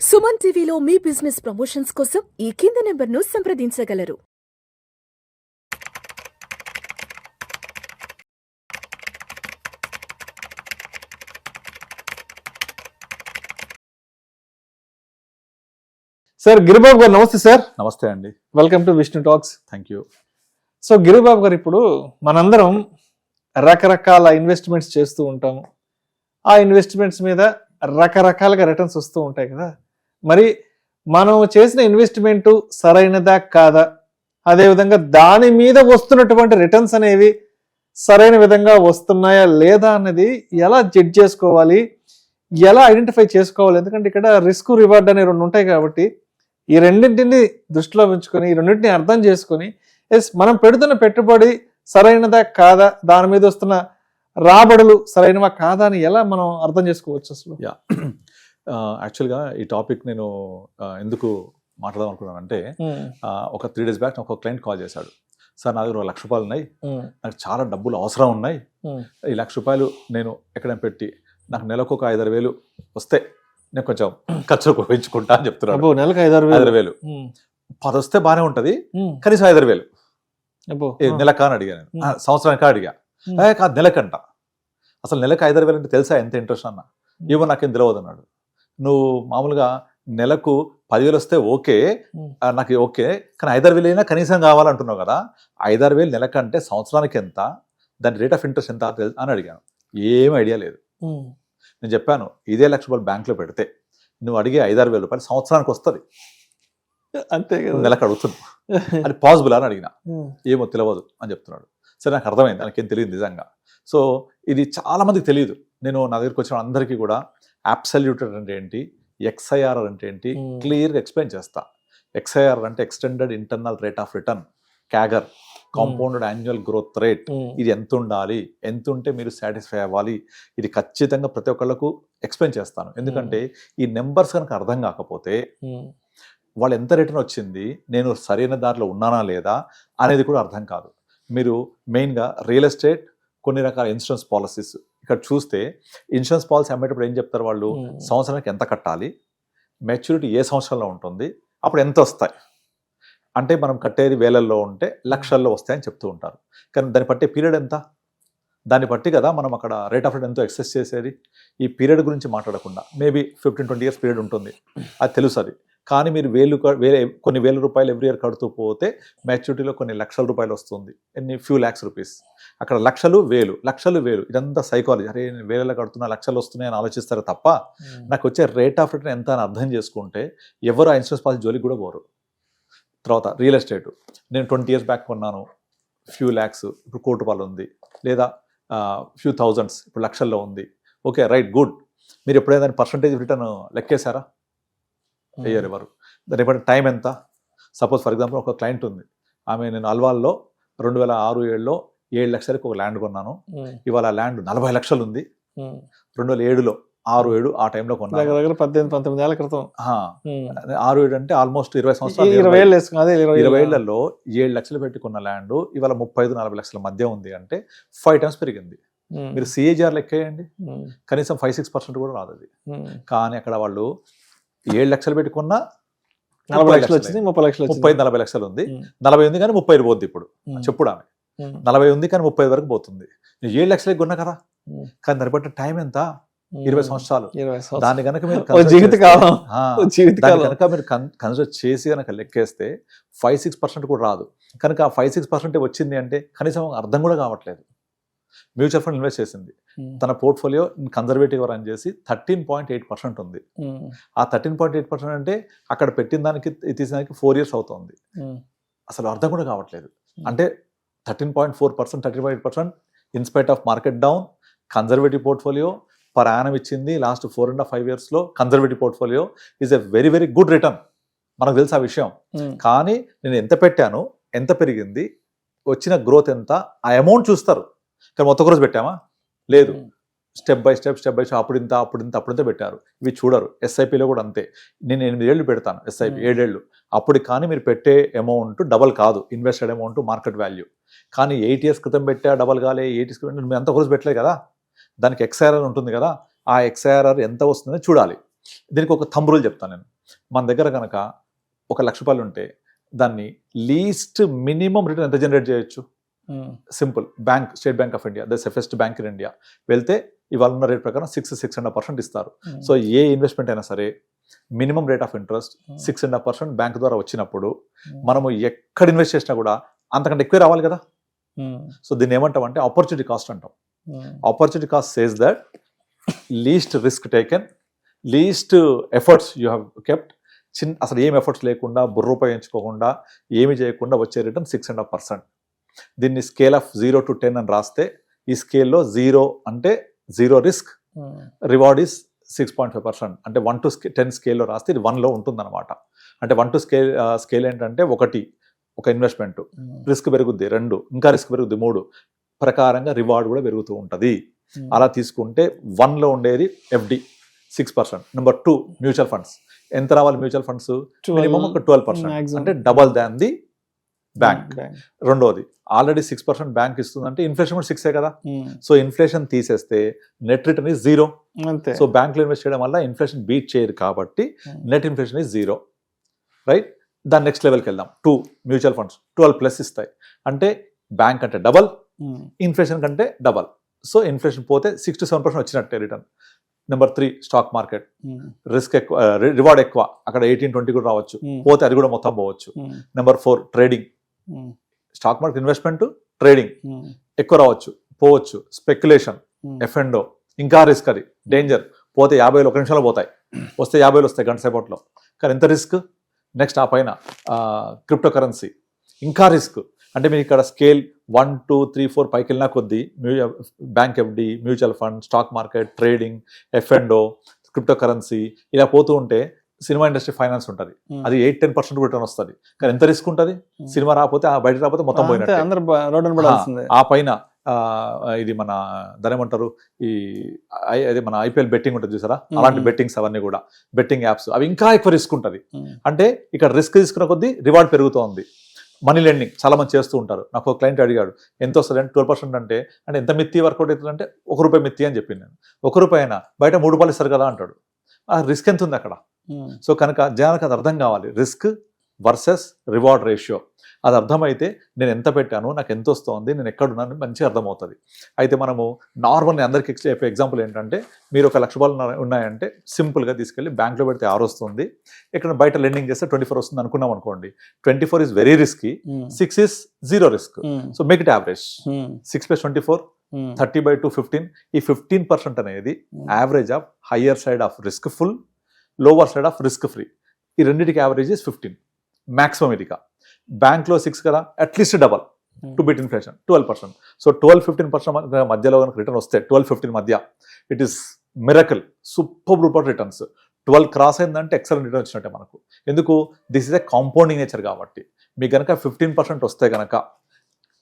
సుమన్ టీవీలో మీ business promotions కోసం ఈ కింది నెంబర్ను సంప్రదించగలరు. సార్ గిరిబాబు గారు నమస్తే సార్. నమస్తే అండి. Welcome to Vishnu talks. Thank you. So Giribabu గారు, ఇప్పుడు మనందరం రకరకాల ఇన్వెస్ట్మెంట్స్ చేస్తూ ఉంటాము. ఆ ఇన్వెస్ట్మెంట్స్ మీద రకరకాలుగా రిటర్న్స్ వస్తూ ఉంటాయి కదా. మరి మనం చేసిన ఇన్వెస్ట్మెంట్ సరైనదా కాదా, అదేవిధంగా దాని మీద వస్తున్నటువంటి రిటర్న్స్ అనేవి సరైన విధంగా వస్తున్నాయా లేదా అన్నది ఎలా జడ్జ్ చేసుకోవాలి, ఎలా ఐడెంటిఫై చేసుకోవాలి? ఎందుకంటే ఇక్కడ రిస్క్ రివార్డ్ అనే రెండు ఉంటాయి కాబట్టి ఈ రెండింటిని దృష్టిలో ఉంచుకొని, ఈ రెండింటిని అర్థం చేసుకొని, మనం పెడుతున్న పెట్టుబడి సరైనదా కాదా, దాని మీద వస్తున్న రాబడులు సరైనవా కాదా అని ఎలా మనం అర్థం చేసుకోవచ్చు అసలు? యాక్చువల్గా ఈ టాపిక్ నేను ఎందుకు మాట్లాడదాం అనుకున్నానంటే, ఒక 3 days బ్యాక్ ఒక క్లయింట్ కాల్ చేశాడు. సార్, నా దగ్గర ₹1,00,000 ఉన్నాయి, నాకు చాలా డబ్బులు అవసరం ఉన్నాయి, ఈ ₹1,00,000 నేను ఎక్కడైనా పెట్టి నాకు నెలకు ఒక 5,000 వస్తే నేను కొంచెం ఖర్చు పెంచుకుంటా అని చెప్తున్నాను. నెలకు 5,000 10 వస్తే బాగానే ఉంటది, కనీసం 5,000 నెలకా అని అడిగాను. సంవత్సరానికా అడిగా. కాదు, నెలకంట. అసలు నెలకు 5,000 అంటే తెలుసా ఎంత ఇంట్రెస్ట్ అన్న? ఏమో నాకేం తెలియదు అన్నాడు. నువ్వు మామూలుగా నెలకు 10,000 వస్తే ఓకే, నాకు ఓకే, కానీ 5,000 అయినా కనీసం కావాలంటున్నావు కదా, 5,000 నెలకంటే సంవత్సరానికి ఎంత, దాని రేట్ ఆఫ్ ఇంట్రెస్ట్ ఎంత అని అడిగాను. ఏం ఐడియా లేదు. నేను చెప్పాను, ఇదే ₹1,00,000 బ్యాంకులో పెడితే నువ్వు అడిగే 5,000-6,000 సంవత్సరానికి వస్తుంది, అంతే కదా, నెలకు అడుగుతున్నావు, అది పాసిబుల్ అని అడిగిన. ఏమో తెలియదు అని చెప్తున్నాడు. సరే, నాకు అర్థమైంది, నాకేం తెలియదు నిజంగా. సో ఇది చాలా మందికి తెలియదు. నేను నా దగ్గరికి వచ్చిన అందరికీ కూడా అబ్సల్యూట్ అంటే ఏంటి, XIRR అంటే ఏంటి క్లియర్గా ఎక్స్ప్లెయిన్ చేస్తా. XIRR అంటే extended internal rate of return, CAGR, compounded annual growth rate. ఇది ఎంత ఉండాలి, ఎంత ఉంటే మీరు సాటిస్ఫై అవ్వాలి, ఇది ఖచ్చితంగా ప్రతి ఒక్కళ్ళకు ఎక్స్ప్లెయిన్ చేస్తాను. ఎందుకంటే ఈ నెంబర్స్ కనుక అర్థం కాకపోతే వాళ్ళు ఎంత రిటర్న్ వచ్చింది, నేను సరైన దారిలో ఉన్నానా లేదా అనేది కూడా అర్థం కాదు. మీరు మెయిన్గా రియల్ ఎస్టేట్, కొన్ని రకాల ఇన్సూరెన్స్ పాలసీస్ ఇక్కడ చూస్తే, ఇన్సూరెన్స్ పాలసీ అమ్మేటప్పుడు ఏం చెప్తారు వాళ్ళు, సంవత్సరానికి ఎంత కట్టాలి, మెచ్యూరిటీ ఏ సంవత్సరంలో ఉంటుంది, అప్పుడు ఎంత వస్తాయి అంటే మనం కట్టేది వేలల్లో ఉంటే లక్షల్లో వస్తాయని చెప్తూ ఉంటారు. కానీ దాన్ని పట్టే పీరియడ్ ఎంత, దాన్ని బట్టి కదా మనం అక్కడ రేట్ ఆఫ్ రిటర్న్ ఎంతో ఎక్సెస్ చేసేది. ఈ పీరియడ్ గురించి మాట్లాడకుండా మేబీ 15-20 years పీరియడ్ ఉంటుంది, అది తెలుసు. అది కానీ మీరు కొన్ని వేల రూపాయలు ఎవ్రీ ఇయర్ కడుతూ పోతే మెచ్యూరిటీలో కొన్ని లక్షల రూపాయలు వస్తుంది. ఎన్ని ఫ్యూ ల్యాక్స్ రూపీస్. అక్కడ లక్షలు వేలు, లక్షలు వేలు, ఇదంతా సైకాలజీ. అరే నేను వేలలో కడుతున్నా, లక్షలు వస్తున్నాయి అని ఆలోచిస్తారు తప్ప నాకు వచ్చే రేట్ ఆఫ్ రిటర్న్ ఎంత అని అర్థం చేసుకుంటే ఎవరు ఆ ఇన్సూరెన్స్ పాలసీ జోలికి కూడా పోరు. తర్వాత రియల్ ఎస్టేట్, నేను 20 years బ్యాక్ కొన్నాను, ఫ్యూ ల్యాక్స్, ఇప్పుడు ₹1,00,00,000 ఉంది, లేదా ఫ్యూ థౌజండ్స్ ఇప్పుడు లక్షల్లో ఉంది. Okay, right, good. మీరు ఎప్పుడైనా దాని పర్సంటేజ్ రిటర్న్ లెక్కేశారా? అయ్యారు ఎవరు? దాని బట్టి టైం ఎంత? సపోజ్ ఫర్ ఎగ్జాంపుల్ ఒక క్లయింట్ ఉంది, ఆమె నేను అల్వాల్లో 2006-07లో 7 లక్షలకి ఒక ల్యాండ్ కొన్నాను, ఇవాళ ల్యాండ్ 40 లక్షలు ఉంది. 2007లో 6-7 ఆ టైంలో కొన్నాను, దగ్గర 18-19 ఏళ్ల క్రితం. 6-7 అంటే ఆల్మోస్ట్ 20 సంవత్సరాలు. 20 ఏళ్లలో 7 లక్షలు పెట్టుకున్న ల్యాండ్ ఇవాళ 35-40 లక్షల మధ్య ఉంది అంటే 5 times పెరిగింది. మీరు CAGR లెక్కేయండి, కనీసం 5-6% కూడా రాదు అది. కానీ అక్కడ వాళ్ళు 7 లక్షలు పెట్టుకున్న 40 లక్షలు వచ్చింది, 30 లక్షలు, 30-40 లక్షలు ఉంది. 40 ఉంది కానీ 30 పోద్ది. ఇప్పుడు చెప్పుడు ఆమె 40 ఉంది కానీ 30 వరకు పోతుంది. 7 లక్షలకి కొన్నా కదా, కానీ దాన్ని బట్టి టైం ఎంత, 20 సంవత్సరాలు. దాన్ని కనుక మీరు కన్సిడర్ చేసి కనుక లెక్కేస్తే 5-6% కూడా రాదు. కనుక ఆ 5-6% వచ్చింది అంటే కనీసం అర్థం కూడా కావట్లేదు. మ్యూచువల్ ఫండ్ ఇన్వెస్ట్ చేసింది, తన పోర్ట్ఫోలియో కన్జర్వేటివ్ రన్ చేసి 13.8% ఉంది. ఆ 13.8% అంటే అక్కడ పెట్టిన దానికి తీసినానికి 4 years అవుతుంది. అసలు అర్థం కూడా కావట్లేదు. అంటే 13.4%, 13.8% in spite of market down, conservative portfolio per యానం ఇచ్చింది. లాస్ట్ 4.5 yearsలో conservative portfolio is a very very good return. మనకు తెలుసు ఆ విషయం. కానీ నేను ఎంత పెట్టాను, ఎంత పెరిగింది, వచ్చిన గ్రోత్ ఎంత, ఆ అమౌంట్ చూస్తారు. కానీ మొత్తం రోజు పెట్టామా? లేదు. స్టెప్ బై స్టెప్ అప్పుడింత పెట్టారు. ఇవి చూడరు. SIPలో కూడా అంతే. నేను 8 ఏళ్ళు పెడతాను SIP, 7 ఏళ్ళు. అప్పుడు కానీ మీరు పెట్టే అమౌంట్ డబల్ కాదు, ఇన్వెస్టెడ్ అమౌంట్ మార్కెట్ వాల్యూ. కానీ 8 years క్రితం పెట్టా డబల్ కాలే, 8 years క్రితం మీరు అంత రోజు పెట్టలేదు కదా, దానికి XIRR ఉంటుంది కదా, ఆ XIRR ఎంత వస్తుందని చూడాలి. దీనికి ఒక థంబ్ రూల్ చెప్తాను నేను. మన దగ్గర కనుక ₹1,00,000 ఉంటే దాన్ని లీస్ట్ మినిమం రిటర్న్ ఎంత జనరేట్ చేయొచ్చు? Simple. Bank, state bank of India, the safest bank in India వెళ్తే ఇవాళ ఉన్న రేట్ ప్రకారం 6.5% ఇస్తారు. సో ఏ ఇన్వెస్ట్మెంట్ అయినా సరే minimum rate of interest 6.5% bank ద్వారా వచ్చినప్పుడు మనము ఎక్కడ ఇన్వెస్ట్ చేసినా కూడా అంతకంటే ఎక్కువ రావాలి కదా. సో దీన్ని ఏమంటాం అంటే ఆపర్చునిటీ కాస్ట్ అంటాం. Opportunity cost says that least risk taken, least efforts you have kept. అసలు ఏం ఎఫర్ట్స్ లేకుండా, బుర్ర ఉపయోగించుకోకుండా, ఏమి చేయకుండా వచ్చే రిటర్న్ 6.5%. దీన్ని స్కేల్ ఆఫ్ 0 to 10 అని రాస్తే ఈ స్కేల్లో 0 అంటే 0 రిస్క్, రివార్డ్ ఈస్ 6.5%. అంటే 1 to 10 స్కేల్లో రాస్తే ఇది 1లో ఉంటుందన్నమాట. అంటే 1 to స్కేల్ ఏంటంటే 1 ఒక ఇన్వెస్ట్మెంట్, రిస్క్ పెరుగుద్ది 2, ఇంకా రిస్క్ పెరుగుద్ది 3 ప్రకారంగా రివార్డ్ కూడా పెరుగుతూ ఉంటుంది. అలా తీసుకుంటే 1లో ఉండేది FD 6%. Number 2 mutual funds. ఎంత రావాలి మ్యూచువల్ ఫండ్స్? మినిమం ఒక 12%, అంటే డబల్ దాన్ ది బ్యాంక్. రెండోది ఆల్రెడీ 6% బ్యాంక్ ఇస్తుందంటే ఇన్ఫ్లేషన్ కూడా 6 కదా. సో ఇన్ఫ్లేషన్ తీసేస్తే net return is 0. So bank లో ఇన్వెస్ట్ చేయడం వల్ల ఇన్ఫ్లేషన్ బీట్ చేయరు కాబట్టి నెట్ ఇన్ఫ్లేషన్ ఇస్ 0, రైట్. దాని నెక్స్ట్ లెవెల్కి వెళ్దాం. 2 మ్యూచువల్ ఫండ్స్ 12+ ఇస్తాయి. అంటే బ్యాంక్ అంటే డబల్, ఇన్ఫ్లేషన్ కంటే డబల్. సో ఇన్ఫ్లేషన్ పోతే 6 to 7% వచ్చినట్టే return. Number 3 stock market. Risk ఎక్కువ, రివార్డ్ ఎక్కువ. అక్కడ 18-20 కూడా రావచ్చు, పోతే అది కూడా మొత్తం పోవచ్చు. Number 4 trading. Stock market investment, trading ఎక్కువ రావచ్చు, పోవచ్చు. స్పెక్యులేషన్, F&O ఇంకా రిస్క్, అది డేంజర్. పోతే 50 1 నిమిషంలో పోతాయి, వస్తే 50 వస్తాయి గంట సేపట్లో, కానీ ఎంత రిస్క్. నెక్స్ట్ ఆ పైన క్రిప్టో కరెన్సీ, ఇంకా రిస్క్. అంటే మీరు ఇక్కడ స్కేల్ 1, 2, 3, 4 పైకి వెళ్ళినా కొద్దీ bank FD, mutual fund, stock market, trading, F&O, crypto currency ఇలా పోతూ ఉంటే సినిమా ఇండస్ట్రీ, ఫైనాన్స్ ఉంటుంది, అది 8-10% రిటర్న్ వస్తుంది. కానీ ఎంత రిస్క్ ఉంటుంది? సినిమా రాకపోతే, బయట రాకపోతే మొత్తం పోయినట్టు. ఆ పైన ఇది మన దాని ఏమంటారు, అదే మన IPL బెట్టింగ్ ఉంటుంది చూసారా, అలాంటి బెట్టింగ్స్ అవన్నీ కూడా, బెట్టింగ్ యాప్స్, అవి ఇంకా ఎక్కువ రిస్క్ ఉంటుంది. అంటే ఇక్కడ రిస్క్ తీసుకున్న కొద్దీ రివార్డ్ పెరుగుతోంది. మనీ లెండింగ్ చాలా మంది చేస్తూ ఉంటారు. నాకు ఒక క్లయింట్ అడిగాడు ఎంత వస్తుంది అంటే 12% అంటే ఎంత మిత్తి వర్కౌట్ అవుతుందంటే ₹1 మిత్తి అని చెప్పింది నేను. ₹1 అయినా బయట ₹3 ఇస్తారు కదా అంటాడు. ఆ రిస్క్ ఎంత ఉంది అక్కడ? సో కనుక జనానికి అది అర్థం కావాలి, రిస్క్ వర్సెస్ రివార్డ్ రేషియో. అది అర్థమైతే నేను ఎంత పెట్టాను, నాకు ఎంత వస్తుంది, నేను ఎక్కడున్నాను మంచిగా అర్థమవుతుంది. అయితే మనము నార్మల్గా అందరికీ చెప్పే ఎగ్జాంపుల్ ఏంటంటే, మీరు ₹1,00,000 ఉన్నాయంటే సింపుల్గా తీసుకెళ్ళి బ్యాంక్లో పెడితే 6 వస్తుంది, ఇక్కడ బయట లెండింగ్ చేస్తే 24 వస్తుంది అనుకున్నాం అనుకోండి. 24 is very risky, 6 is 0 risk. So make it average. 6 + 24 30/2 15. ఈ 15% అనేది average of higher side of risk full, lower side of risk free. ఈ రెండింటికి యావరేజ్ ఇస్ 15 మ్యాక్సిమం. ఇదిగా బ్యాంక్లో 6 కదా, at least double two bit inflation 12%. So 12-15% మధ్యలో కనుక రిటర్న్ వస్తే 12-15 మధ్య, it is miracle, super duper returns. 12 cross అయిందంటే ఎక్సలెంట్ రిటర్న్ వచ్చినట్టే మనకు. ఎందుకు? This is a compounding nature కాబట్టి. మీకు కనుక 15% వస్తే కనుక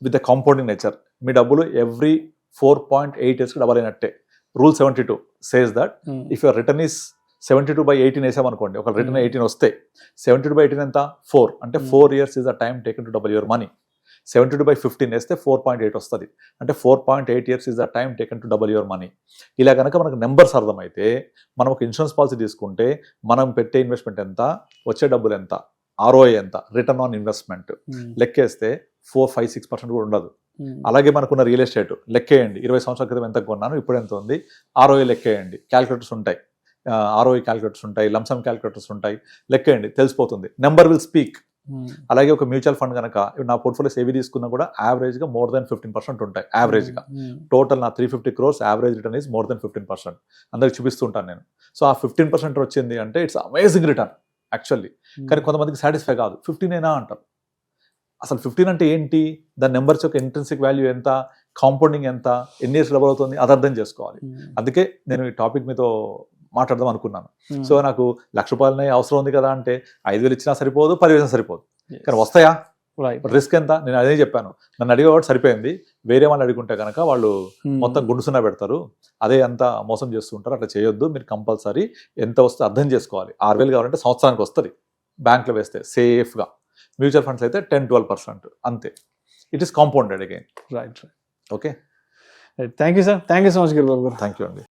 విత్ ద కాంపౌండింగ్ నేచర్, మీ డబ్బులు ఎవ్రీ 4.8 yearsకి డబల్ అయినట్టే. Rule 72 says that if your return is 72/18 వేసామనుకోండి, ఒక రిటర్న్ 18 వస్తే 72/18 ఎంత? 4. అంటే 4 years is the time taken to double your money. 72/15 వేస్తే 4.8 వస్తుంది. అంటే 4.8 years is the time taken to double your money. ఇలా కనుక మనకు నెంబర్స్ అర్థమైతే, మనం ఒక ఇన్సూరెన్స్ పాలసీ తీసుకుంటే మనం పెట్టే ఇన్వెస్ట్మెంట్ ఎంత, వచ్చే డబ్బులు ఎంత, ROI ఎంత, రిటర్న్ ఆన్ ఇన్వెస్ట్మెంట్ లెక్కేస్తే 4-5-6% కూడా ఉండదు. అలాగే మనకున్న రియల్ ఎస్టేట్ లెక్కేయండి, 20 సంవత్సరాల క్రితం ఎంత కొన్నాను, ఇప్పుడు ఎంత ఉంది, ROI లెక్కేయండి. క్యాలిక్యులేటర్స్ ఉంటాయి, ROI క్యాలిక్యులేటర్స్ ఉంటాయి, లంసమ్ క్యాలిక్యులేటర్స్ ఉంటాయి, లెక్కేయండి, తెలిసిపోతుంది. Number will speak. అలాగే ఒక మ్యూచువల్ ఫండ్ కనుక నా పోర్ట్ఫోలియోస్ ఏవి తీసుకున్నా కూడా యావరేజ్గా more than 15% ఉంటాయి. యావరేజ్గా టోటల్ నా 350 crores average return is more than 15%. అందరికి చూపిస్తుంటాను నేను. సో ఆ 15% వచ్చింది అంటే ఇట్స్ అమేజింగ్ రిటర్న్ యాక్చువల్లీ. కానీ కొంతమందికి సాటిస్ఫై కాదు, 15 అయినా అంటారు. అసలు 15 అంటే ఏంటి, దాని నెంబర్స్ యొక్క ఇంట్రెన్సిక్ వాల్యూ ఎంత, కాంపౌండింగ్ ఎంత, ఎన్ని ఇయర్స్ డబుల్ అవుతుంది, అది అర్థం చేసుకోవాలి. అందుకే నేను ఈ టాపిక్ మీతో మాట్లాడదాం అనుకున్నాను. సో నాకు ₹1,00,000 అవసరం ఉంది కదా అంటే 5,000 ఇచ్చినా సరిపోదు, 10,000 సరిపోదు, కానీ వస్తాయా, రిస్క్ ఎంత? నేను అదే చెప్పాను. నన్ను అడిగేవాడు సరిపోయింది, వేరే వాళ్ళు అడుగుంటే కనుక వాళ్ళు మొత్తం గుండుసున్నా పెడతారు, అదే అంతా మోసం చేస్తూ ఉంటారు. అట్లా చేయొద్దు. మీరు కంపల్సరీ ఎంత వస్తే అర్థం చేసుకోవాలి. 6,000 కావాలంటే సంవత్సరానికి వస్తుంది బ్యాంక్లో వేస్తే సేఫ్గా. మ్యూచువల్ ఫండ్స్ అయితే 10-12% అంతే. It is compounded again. Right. Okay, thank you sir. Thank you so much Giribabu garu. Thank you అండి.